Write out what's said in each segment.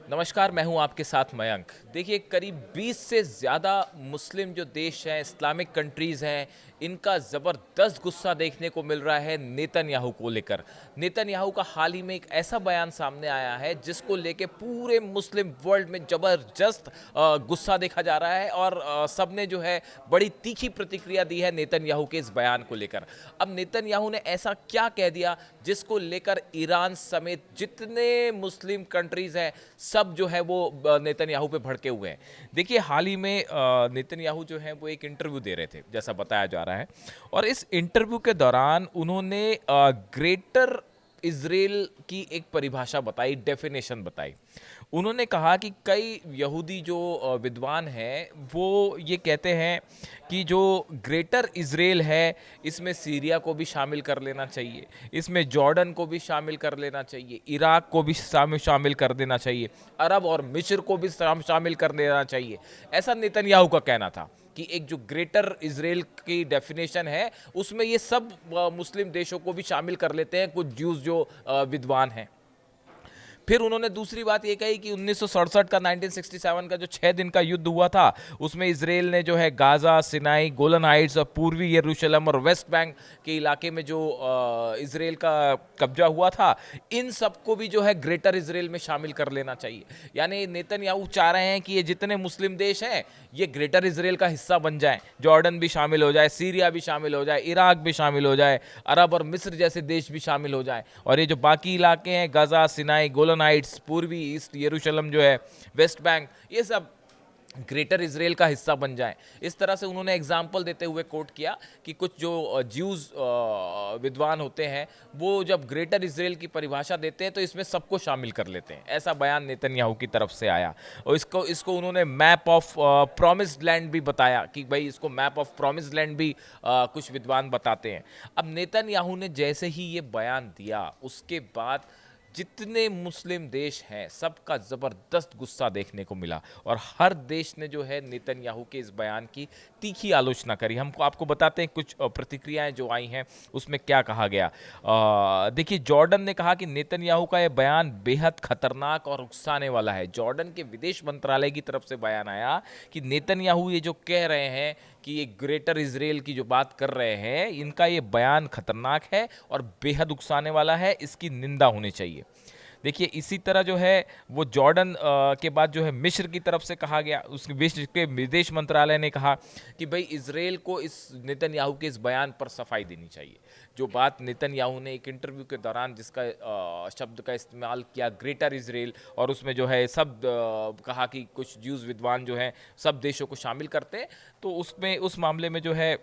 नमस्कार, मैं हूं आपके साथ मयंक। देखिए, करीब 20 से ज़्यादा मुस्लिम जो देश हैं, इस्लामिक कंट्रीज़ हैं, इनका ज़बरदस्त गुस्सा देखने को मिल रहा है नेतन्याहू को लेकर। नेतन्याहू का हाल ही में एक ऐसा बयान सामने आया है जिसको लेके पूरे मुस्लिम वर्ल्ड में ज़बरदस्त गुस्सा देखा जा रहा है और सबने जो है बड़ी तीखी प्रतिक्रिया दी है नेतन्याहू के इस बयान को लेकर। अब नेतन्याहू ने ऐसा क्या कह दिया जिसको लेकर ईरान समेत जितने मुस्लिम कंट्रीज़ हैं, सब जो है वो नेतन्याहू पे भड़के हुए हैं। देखिए, हाल ही में नेतन्याहू जो है वो एक इंटरव्यू दे रहे थे, जैसा बताया जा रहा है। और इस इंटरव्यू के दौरान उन्होंने ग्रेटर इजराइल की एक परिभाषा बताई, डेफिनेशन बताई। उन्होंने कहा कि कई यहूदी जो विद्वान हैं वो ये कहते हैं कि जो ग्रेटर इजराइल है, इसमें सीरिया को भी शामिल कर लेना चाहिए, इसमें जॉर्डन को भी शामिल कर लेना चाहिए, इराक को भी शामिल कर देना चाहिए, अरब और मिस्र को भी शामिल कर देना चाहिए। ऐसा नेतन्याहू का कहना था कि एक जो ग्रेटर इजराइल की डेफिनेशन है उसमें ये सब मुस्लिम देशों को भी शामिल कर लेते हैं, कुछ ज्यूज जो विद्वान हैं। फिर उन्होंने दूसरी बात ये कही कि 1967 का 1967 का जो 6 दिन का युद्ध हुआ था, उसमें इसराइल ने जो है गाजा, सिनाई, गोलन हाइट्स और पूर्वी यरूशलेम और वेस्ट बैंक के इलाके में जो इसराइल का कब्जा हुआ था, इन सबको भी जो है ग्रेटर इसराइल में शामिल कर लेना चाहिए। यानी नेतन्याहू चाह रहे हैं कि ये जितने मुस्लिम देश हैं ये ग्रेटर इसराइल का हिस्सा बन जाएं, जॉर्डन भी शामिल हो जाए, सीरिया भी शामिल हो जाए, इराक भी शामिल हो जाए, अरब और मिस्र जैसे देश भी शामिल हो जाए, और ये जो बाकी इलाके हैं गाजा, सिनाई, गोलन हाइट्स, पूर्वी ईस्ट यरूशलेम जो है, वेस्ट बैंक, ये सब ग्रेटर इसराइल का हिस्सा बन जाएं। इस तरह से उन्होंने एग्जाम्पल देते हुए कोट किया कि कुछ जो ज्यूज विद्वान होते हैं वो जब ग्रेटर इसराइल की परिभाषा देते हैं तो इसमें सबको शामिल कर लेते हैं। ऐसा बयान नेतन्याहू की तरफ से आया और इसको इसको उन्होंने मैप ऑफ प्रॉमिस्ड लैंड भी बताया कि भाई इसको मैप ऑफ प्रॉमिस्ड लैंड भी कुछ विद्वान बताते हैं। अब नेतन्याहू ने जैसे ही ये बयान दिया उसके बाद जितने मुस्लिम देश हैं सबका ज़बरदस्त गुस्सा देखने को मिला और हर देश ने जो है नेतन्याहू के इस बयान की तीखी आलोचना करी। हमको आपको बताते हैं कुछ प्रतिक्रियाएं जो आई हैं उसमें क्या कहा गया। देखिए, जॉर्डन ने कहा कि नेतन्याहू का यह बयान बेहद खतरनाक और उकसाने वाला है। जॉर्डन के विदेश मंत्रालय की तरफ से बयान आया कि नेतन्याहू ये जो कह रहे हैं कि ये ग्रेटर इसराइल की जो बात कर रहे हैं, इनका ये बयान खतरनाक है और बेहद उकसाने वाला है, इसकी निंदा होनी चाहिए। देखिए, इसी तरह जो है वो जॉर्डन के बाद जो है मिस्र की तरफ से कहा गया, उसके मिस्र के विदेश मंत्रालय ने कहा कि भाई इसराइल को इस नेतन्याहू के इस बयान पर सफाई देनी चाहिए। जो बात नेतन्याहू ने एक इंटरव्यू के दौरान जिसका शब्द का इस्तेमाल किया ग्रेटर इसराइल, और उसमें जो है सब कहा कि कुछ ज्यूज विद्वान जो हैं सब देशों को शामिल करते हैं, तो उसमें उस मामले में जो है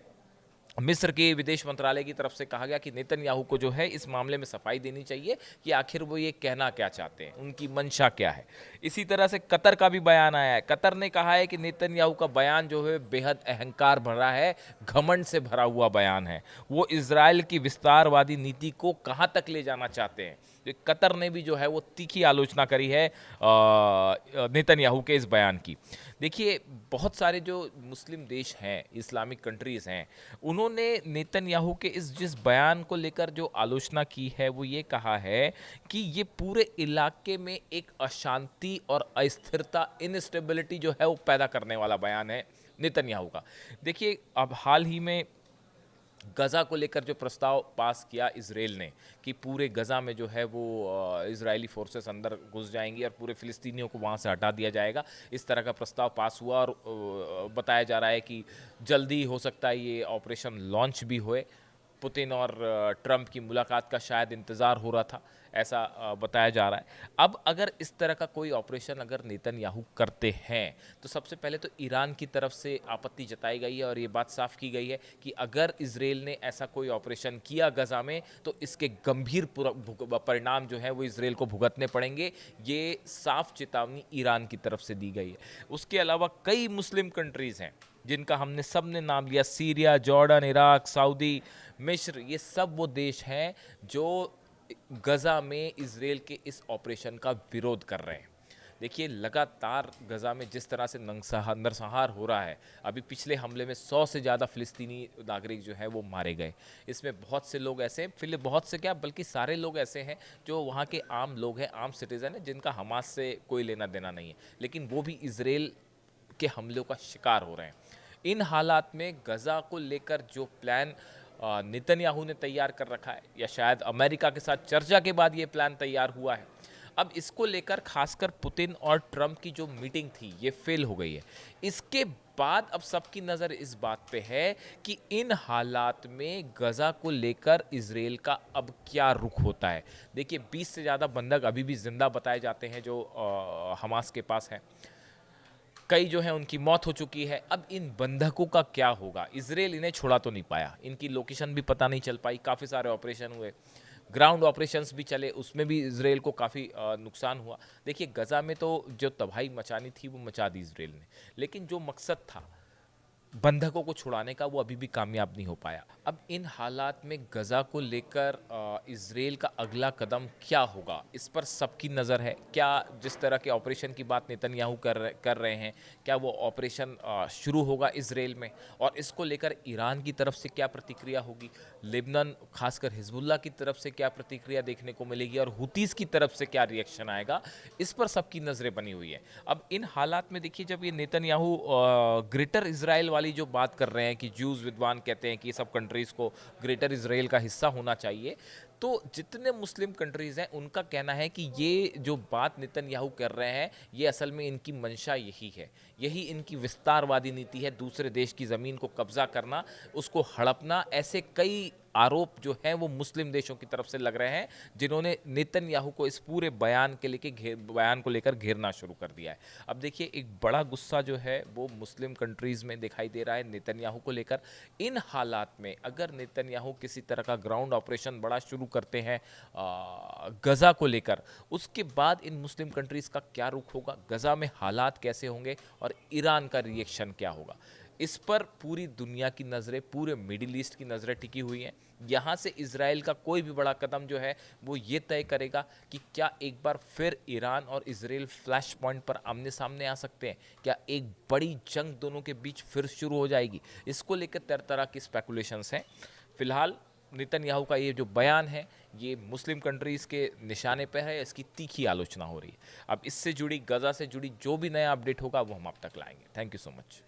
मिस्र के विदेश मंत्रालय की तरफ से कहा गया कि नेतन्याहू को जो है इस मामले में सफाई देनी चाहिए कि आखिर वो ये कहना क्या चाहते हैं, उनकी मंशा क्या है। इसी तरह से कतर का भी बयान आया है। कतर ने कहा है कि नेतन्याहू का बयान जो है बेहद अहंकार भरा है, घमंड से भरा हुआ बयान है। वो इजराइल की विस्तारवादी नीति को कहाँ तक ले जाना चाहते हैं। तो कतर ने भी जो है वो तीखी आलोचना करी है नेतन्याहू के इस बयान की। देखिए, बहुत सारे जो मुस्लिम देश हैं, इस्लामिक कंट्रीज़ हैं, उन्होंने नेतन्याहू के इस जिस बयान को लेकर जो आलोचना की है वो ये कहा है कि ये पूरे इलाके में एक अशांति और अस्थिरता, इनस्टेबिलिटी जो है वो पैदा करने वाला बयान है नेतन्याहू का। देखिए, अब हाल ही में गज़ा को लेकर जो प्रस्ताव पास किया इसराइल ने कि पूरे गज़ा में जो है वो इजरायली फोर्सेस अंदर घुस जाएंगी और पूरे फ़िलिस्तीनियों को वहाँ से हटा दिया जाएगा, इस तरह का प्रस्ताव पास हुआ और बताया जा रहा है कि जल्दी हो सकता है ये ऑपरेशन लॉन्च भी होए। पुतिन और ट्रंप की मुलाकात का शायद इंतज़ार हो रहा था, ऐसा बताया जा रहा है। अब अगर इस तरह का कोई ऑपरेशन अगर नेतन्याहू करते हैं तो सबसे पहले तो ईरान की तरफ से आपत्ति जताई गई है और ये बात साफ की गई है कि अगर इसराइल ने ऐसा कोई ऑपरेशन किया गजा में तो इसके गंभीर परिणाम जो है वो इसराइल को भुगतने पड़ेंगे। ये साफ चेतावनी ईरान की तरफ से दी गई है। उसके अलावा कई मुस्लिम कंट्रीज़ हैं जिनका हमने सब ने नाम लिया, सीरिया, जॉर्डन, इराक, सऊदी, मिस्र, ये सब वो देश हैं जो गजा में इसराइल के इस ऑपरेशन का विरोध कर रहे हैं। देखिए लगातार गजा में जिस तरह से नरसंहार हो रहा है, अभी पिछले हमले में 100 से ज़्यादा फ़िलिस्तीनी नागरिक जो है वो मारे गए। इसमें बहुत से लोग ऐसे हैं, फिर बहुत से क्या बल्कि सारे लोग ऐसे हैं जो वहाँ के आम लोग हैं, आम सिटीज़न हैं, जिनका हमास से कोई लेना देना नहीं है, लेकिन वो भी इसराइल के हमलों का शिकार हो रहे हैं। इन हालात में गजा को लेकर जो प्लान नेतन्याहू ने तैयार कर रखा है, या शायद अमेरिका के साथ चर्चा के बाद ये प्लान तैयार हुआ है, अब इसको लेकर खासकर पुतिन और ट्रंप की जो मीटिंग थी ये फेल हो गई है। इसके बाद अब सबकी नज़र इस बात पे है कि इन हालात में गजा को लेकर इजराइल का अब क्या रुख होता है। देखिए 20 से ज़्यादा बंधक अभी भी जिंदा बताए जाते हैं जो हमास के पास हैं। कई जो है उनकी मौत हो चुकी है। अब इन बंधकों का क्या होगा? इजराइल इन्हें छोड़ा तो नहीं पाया, इनकी लोकेशन भी पता नहीं चल पाई। काफ़ी सारे ऑपरेशन हुए, ग्राउंड ऑपरेशंस भी चले, उसमें भी इजराइल को काफ़ी नुकसान हुआ। देखिए गजा में तो जो तबाही मचानी थी वो मचा दी इजराइल ने, लेकिन जो मकसद था बंधकों को छुड़ाने का वो अभी भी कामयाब नहीं हो पाया। अब इन हालात में गजा को लेकर इजराइल का अगला कदम क्या होगा, इस पर सबकी नज़र है। क्या जिस तरह के ऑपरेशन की बात नेतन्याहू कर रहे हैं, क्या वो ऑपरेशन शुरू होगा इजराइल में, और इसको लेकर ईरान की तरफ से क्या प्रतिक्रिया होगी, लेबनान खासकर हिजबुल्लाह की तरफ से क्या प्रतिक्रिया देखने को मिलेगी, और हुतीस की तरफ से क्या रिएक्शन आएगा, इस पर सबकी नज़रें बनी हुई है। अब इन हालात में देखिए जब ये नेतन्याहू ग्रेटर इजराइल वाली जो बात कर रहे हैं कि ज्यूज विद्वान कहते हैं कि ये सब कंट्रीज़ को ग्रेटर इजराइल का हिस्सा होना चाहिए, तो जितने मुस्लिम कंट्रीज़ हैं उनका कहना है कि ये जो बात नेतन्याहू कर रहे हैं ये असल में इनकी मंशा यही है, यही इनकी विस्तारवादी नीति है, दूसरे देश की ज़मीन को कब्जा करना, उसको हड़पना। ऐसे कई आरोप जो हैं वो मुस्लिम देशों की तरफ से लग रहे हैं, जिन्होंने नेतन्याहू को इस पूरे बयान को लेकर घेरना शुरू कर दिया है। अब देखिए एक बड़ा गुस्सा जो है वो मुस्लिम कंट्रीज़ में दिखाई दे रहा है नेतन्याहू को लेकर। इन हालात में अगर नेतन्याहू किसी तरह का ग्राउंड ऑपरेशन बड़ा शुरू करते हैं गजा को लेकर, उसके बाद इन मुस्लिम कंट्रीज़ का क्या रुख होगा, गजा में हालात कैसे होंगे और ईरान का रिएक्शन क्या होगा, इस पर पूरी दुनिया की नज़रें, पूरे मिडिल ईस्ट की नज़रें टिकी हुई हैं। यहाँ से इजराइल का कोई भी बड़ा कदम जो है वो ये तय करेगा कि क्या एक बार फिर ईरान और इजराइल फ्लैश पॉइंट पर आमने सामने आ सकते हैं, क्या एक बड़ी जंग दोनों के बीच फिर शुरू हो जाएगी। इसको लेकर तरह तरह की स्पेकुलेशंस हैं। फिलहाल नेतन्याहू का ये जो बयान है ये मुस्लिम कंट्रीज़ के निशाने पर है, इसकी तीखी आलोचना हो रही है। अब इससे जुड़ी, गजा से जुड़ी जो भी नया अपडेट होगा वो हम आप तक लाएंगे। Thank you so much.